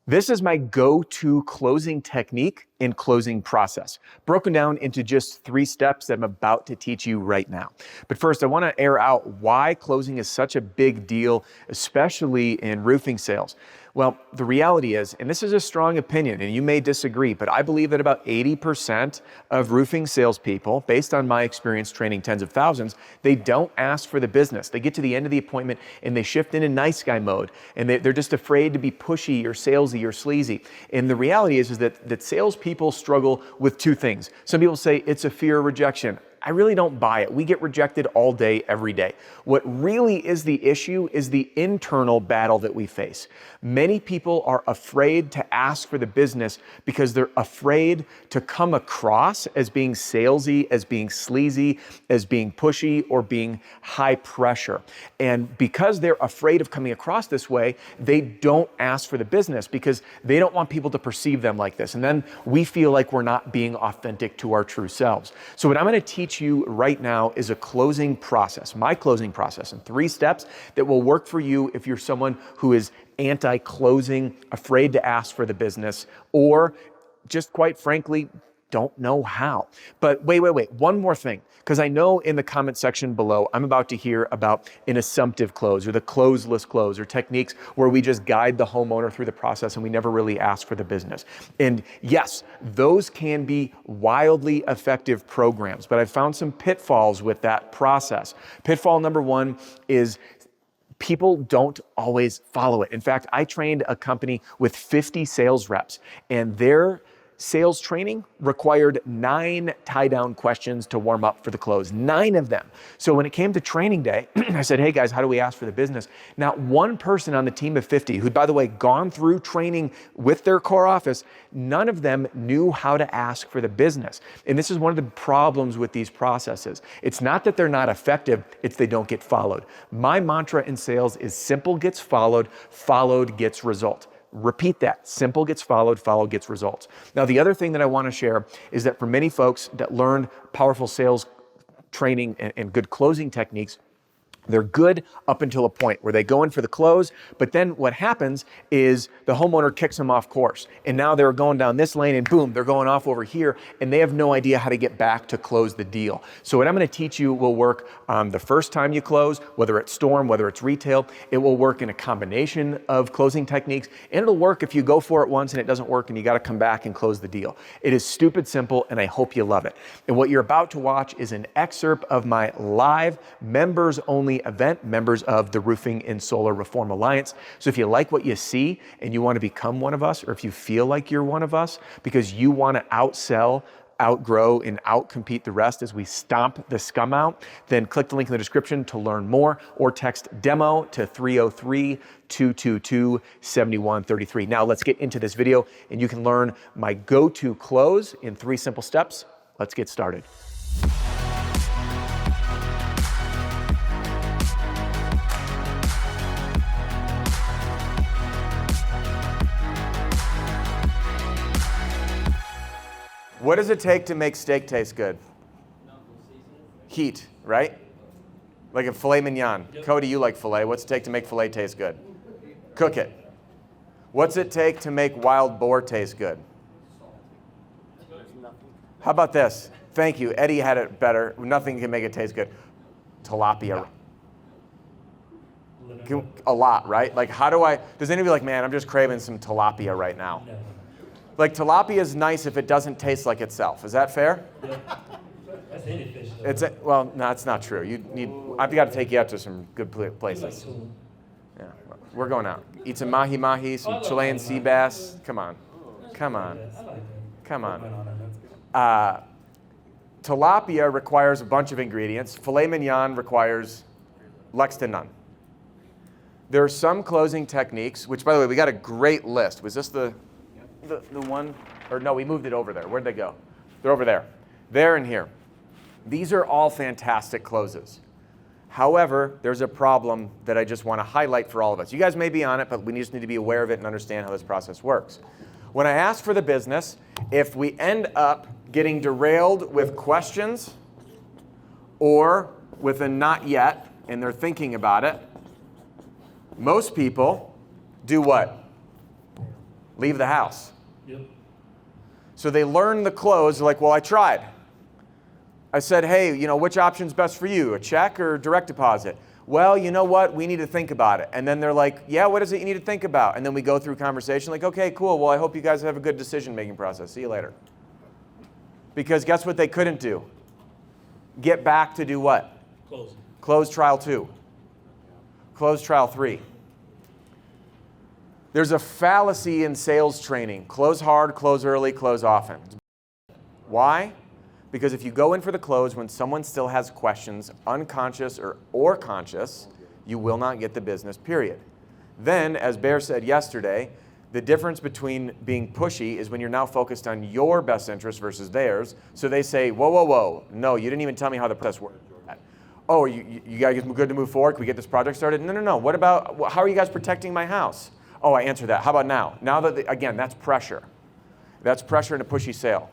This is my go-to closing technique and closing process, broken down into just 3 steps that I'm about to teach you right now. But first, I want to air out why closing is such a big deal, especially in roofing sales. Well, the reality is, and this is a strong opinion, and you may disagree, but I believe that about 80% of roofing salespeople, based on my experience training tens of thousands, they don't ask for the business. They get to the end of the appointment and they shift into nice guy mode, and they're just afraid to be pushy or salesy or sleazy. And the reality is that salespeople struggle with 2 things. Some people say it's a fear of rejection. I really don't buy it. We get rejected all day, every day. What really is the issue is the internal battle that we face. Many people are afraid to ask for the business because they're afraid to come across as being salesy, as being sleazy, as being pushy, or being high pressure. And because they're afraid of coming across this way, they don't ask for the business because they don't want people to perceive them like this. And then we feel like we're not being authentic to our true selves. So what I'm going to teach you right now is a closing process, my closing process, in 3 steps that will work for you if you're someone who is anti-closing, afraid to ask for the business, or just quite frankly, don't know how. But wait, one more thing, because I know in the comment section below, I'm about to hear about an assumptive close or the closeless close or techniques where we just guide the homeowner through the process and we never really ask for the business. And yes, those can be wildly effective programs, but I've found some pitfalls with that process. Pitfall number 1 is people don't always follow it. In fact, I trained a company with 50 sales reps, and their sales training required 9 tie-down questions to warm up for the close, 9 of them. So when it came to training day, I said, hey guys, how do we ask for the business? Not one person on the team of 50, who'd, by the way, gone through training with their core office, none of them knew how to ask for the business. And this is one of the problems with these processes. It's not that they're not effective, it's they don't get followed. My mantra in sales is simple gets followed, followed gets result. Repeat that. Simple gets followed, followed gets results. Now, the other thing that I want to share is that for many folks that learn powerful sales training and good closing techniques, they're good up until a point where they go in for the close, but then what happens is the homeowner kicks them off course. And now they're going down this lane and boom, they're going off over here and they have no idea how to get back to close the deal. So what I'm going to teach you will work the first time you close, whether it's storm, whether it's retail. It will work in a combination of closing techniques, and it'll work if you go for it once and it doesn't work and you got to come back and close the deal. It is stupid simple and I hope you love it. And what you're about to watch is an excerpt of my live members only event, members of the Roofing and Solar Reform Alliance. So if you like what you see and you want to become one of us, or if you feel like you're one of us because you want to outsell, outgrow, and outcompete the rest as we stomp the scum out, then click the link in the description to learn more or text DEMO to 303-222-7133. Now let's get into this video and you can learn my go-to close in 3 simple steps. Let's get started. What does it take to make steak taste good? Heat, right? Like a filet mignon. Yep. Cody, you like filet. What's it take to make filet taste good? Cook it. What's it take to make wild boar taste good? How about this? Thank you. Eddie had it better. Nothing can make it taste good. Tilapia. A lot, right? Like does anybody like, man, I'm just craving some tilapia right now? No. Like tilapia is nice if it doesn't taste like itself. Is that fair? Yeah. That's any fish. Well, no, it's not true. I've got to take you out to some good places. Yeah, we're going out. Eat some mahi-mahi, some Chilean sea bass. Come on. Tilapia requires a bunch of ingredients. Filet mignon requires next to none. There are some closing techniques, which, by the way, we got a great list. Was this the one? Or no, we moved it over there. Where'd they go? They're over there. There and here. These are all fantastic closes. However, there's a problem that I just want to highlight for all of us. You guys may be on it, but we just need to be aware of it and understand how this process works. When I ask for the business, if we end up getting derailed with questions or with a not yet, and they're thinking about it, most people do what? leave the house. Yep. So they learn the close. They're like, well, I tried. I said, hey, which option's best for you, a check or direct deposit? Well, you know what? We need to think about it. And then they're like, yeah, what is it you need to think about? And then we go through conversation like, okay, cool. Well, I hope you guys have a good decision-making process. See you later. Because guess what they couldn't do? Get back to do what? Closing. Close trial 2. Close trial 3. There's a fallacy in sales training. Close hard, close early, close often. Why? Because if you go in for the close when someone still has questions, unconscious or conscious, you will not get the business, period. Then, as Bear said yesterday, the difference between being pushy is when you're now focused on your best interest versus theirs. So they say, whoa, whoa, whoa. No, you didn't even tell me how the process works. Oh, you guys good to move forward? Can we get this project started? No. What about, how are you guys protecting my house? Oh, I answered that. How about now? Now that, again, that's pressure. That's pressure in a pushy sale.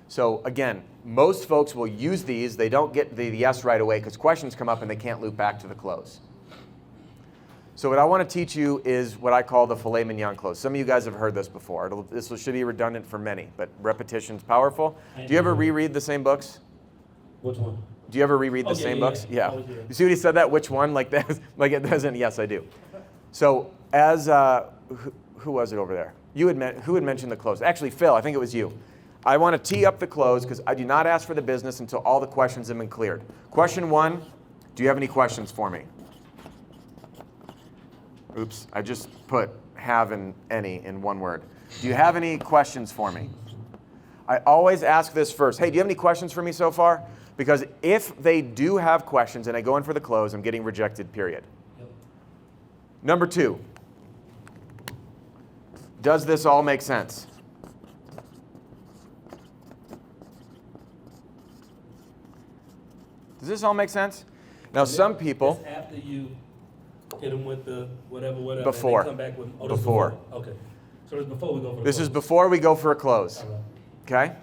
So again, most folks will use these. They don't get the yes right away because questions come up and they can't loop back to the close. So what I want to teach you is what I call the filet mignon close. Some of you guys have heard this before. This should be redundant for many, but repetition's powerful. Do you ever reread the same books? Which one? Do you ever reread the same books? Yeah. Oh, yeah. You see what he said that? Which one? Like that? Like it doesn't? Yes, I do. So as, who was it over there? Who had mentioned the close? Actually, Phil, I think it was you. I want to tee up the close because I do not ask for the business until all the questions have been cleared. Question 1, do you have any questions for me? Oops, I just put have and any in one word. Do you have any questions for me? I always ask this first. Hey, do you have any questions for me so far? Because if they do have questions and I go in for the close, I'm getting rejected, period. Yep. Number 2, does this all make sense? Does this all make sense? Now, some people... It's after you hit them with the whatever, before. And they come back with, before. Okay. So it's before we go for the This close. is before we go for a close. All right. Okay?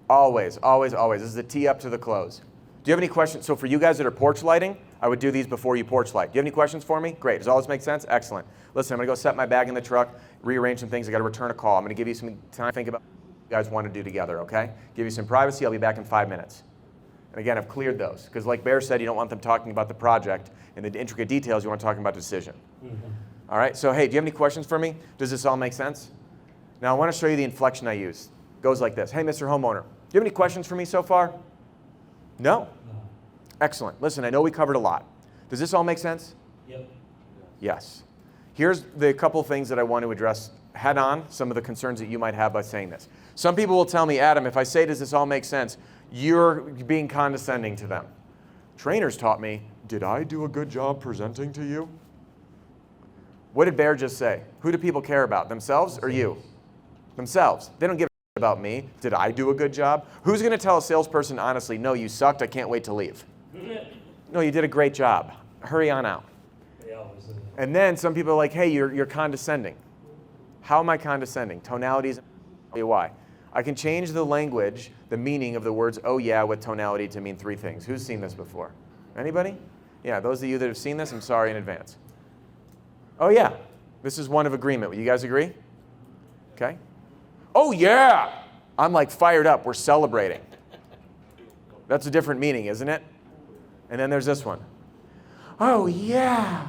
Always, always, always. This is the tee up to the close. Do you have any questions? So for you guys that are porch lighting, I would do these before you porch light. Do you have any questions for me? Great. Does all this make sense? Excellent. Listen, I'm going to go set my bag in the truck, rearrange some things. I got to return a call. I'm going to give you some time to think about what you guys want to do together, okay? Give you some privacy. I'll be back in 5 minutes. And again, I've cleared those. Because like Bear said, you don't want them talking about the project and the intricate details. You want to talk about the decision. Mm-hmm. All right? So, hey, do you have any questions for me? Does this all make sense? Now, I want to show you the inflection I use. It goes like this. Hey, Mr. Homeowner, do you have any questions for me so far? No? Excellent. Listen, I know we covered a lot. Does this all make sense? Yep. Yes. Here's the couple things that I want to address head on, some of the concerns that you might have by saying this. Some people will tell me, Adam, if I say, does this all make sense, you're being condescending to them. Trainers taught me, did I do a good job presenting to you? What did Bear just say? Who do people care about, themselves or you? Themselves. They don't give a shit about me. Did I do a good job? Who's going to tell a salesperson honestly, no, you sucked, I can't wait to leave? No, you did a great job. Hurry on out. And then some people are like, hey, you're condescending. How am I condescending? Tonalities, I'll tell you why. I can change the language, the meaning of the words oh yeah with tonality to mean 3 things. Who's seen this before? Anybody? Yeah, those of you that have seen this, I'm sorry in advance. Oh yeah, this is one of agreement. You guys agree? Okay. Oh yeah! I'm like fired up, we're celebrating. That's a different meaning, isn't it? And then there's this one. Oh yeah!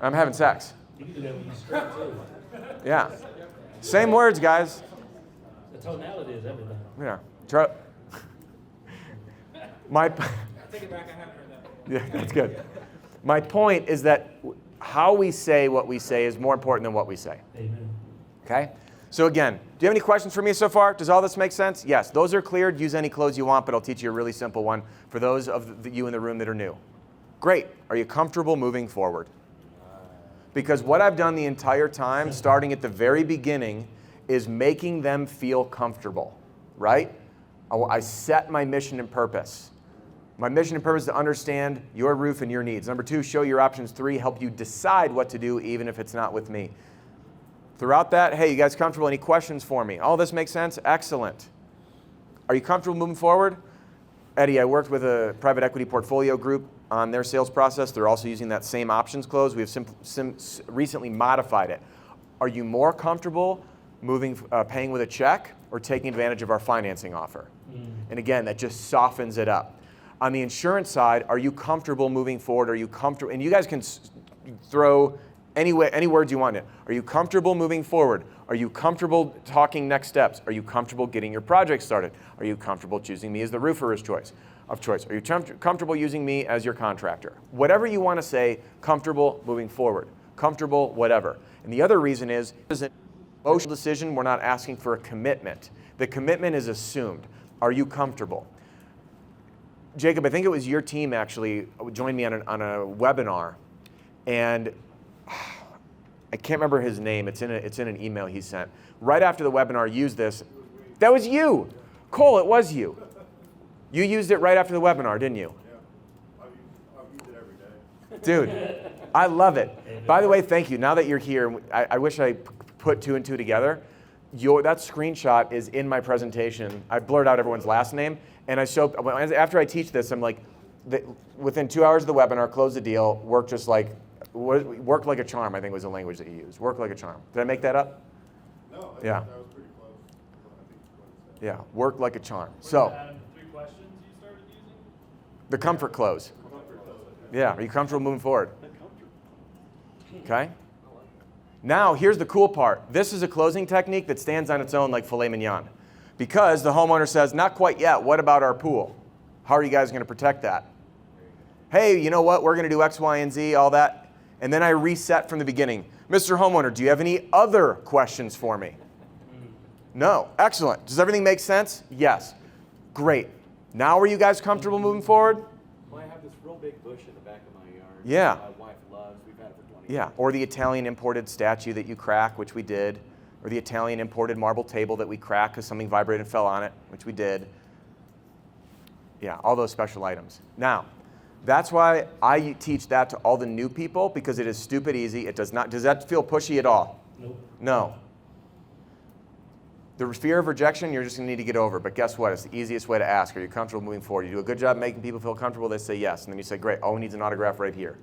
I'm having sex. You can do that when you strip too. Yeah. Same words, guys. The tonality is everything. Yeah. I take it back, I haven't heard that. Yeah, that's good. My point is that how we say what we say is more important than what we say. Amen. Okay? So again, do you have any questions for me so far? Does all this make sense? Yes. Those are cleared. Use any clothes you want, but I'll teach you a really simple one for those of you in the room that are new. Great. Are you comfortable moving forward? Because what I've done the entire time, starting at the very beginning, is making them feel comfortable, right? I set my mission and purpose. My mission and purpose is to understand your roof and your needs. Number 2, show your options. 3, help you decide what to do even if it's not with me. Throughout that, hey, you guys comfortable? Any questions for me? All this makes sense? Excellent. Are you comfortable moving forward? Eddie, I worked with a private equity portfolio group on their sales process. They're also using that same options close. We have recently modified it. Are you more comfortable paying with a check or taking advantage of our financing offer? And again, that just softens it up. On the insurance side, are you comfortable moving forward? Are you comfortable? And you guys can throw any words you want in. Are you comfortable moving forward? Are you comfortable talking next steps? Are you comfortable getting your project started? Are you comfortable choosing me as the roofer of choice? Are you comfortable using me as your contractor? Whatever you want to say, comfortable moving forward, comfortable, whatever. And the other reason is an emotional decision. We're not asking for a commitment. The commitment is assumed. Are you comfortable? Jacob, I think it was your team actually joined me on a webinar, and I can't remember his name. It's in an email he sent. Right after the webinar, use this. That was you. Cole, it was you. You used it right after the webinar, didn't you? Yeah. I've used it every day. Dude, I love it. By the way, thank you. Now that you're here, I wish I put two and two together. That screenshot is in my presentation. I blurred out everyone's last name, and after I teach this, I'm like, within 2 hours of the webinar, close the deal, worked like a charm, I think was the language that you used. Work like a charm. Did I make that up? No, yeah. That was pretty close. I think what it said. Yeah, work like a charm. So, Three questions you started using? the comfort close. Yeah, are you comfortable moving forward? Okay. Now, here's the cool part. This is a closing technique that stands on its own like filet mignon. Because the homeowner says, not quite yet, what about our pool? How are you guys going to protect that? Hey, you know what? We're going to do X, Y, and Z, all that. And then I reset from the beginning. Mr. Homeowner, do you have any other questions for me? No. Excellent. Does everything make sense? Yes. Great. Now are you guys comfortable moving forward? Well, I have this real big bush in the back of my yard. Yeah. My wife loves. We've had it for 20 years. Yeah. Or the Italian imported statue that you crack, which we did. Or the Italian imported marble table that we cracked because something vibrated and fell on it, which we did. Yeah, all those special items. Now, that's why I teach that to all the new people, because it is stupid easy. It does not. Does that feel pushy at all? Nope. No. The fear of rejection, you're just going to need to get over. But guess what? It's the easiest way to ask. Are you comfortable moving forward? You do a good job making people feel comfortable, they say yes. And then you say, great, all we need is an autograph right here.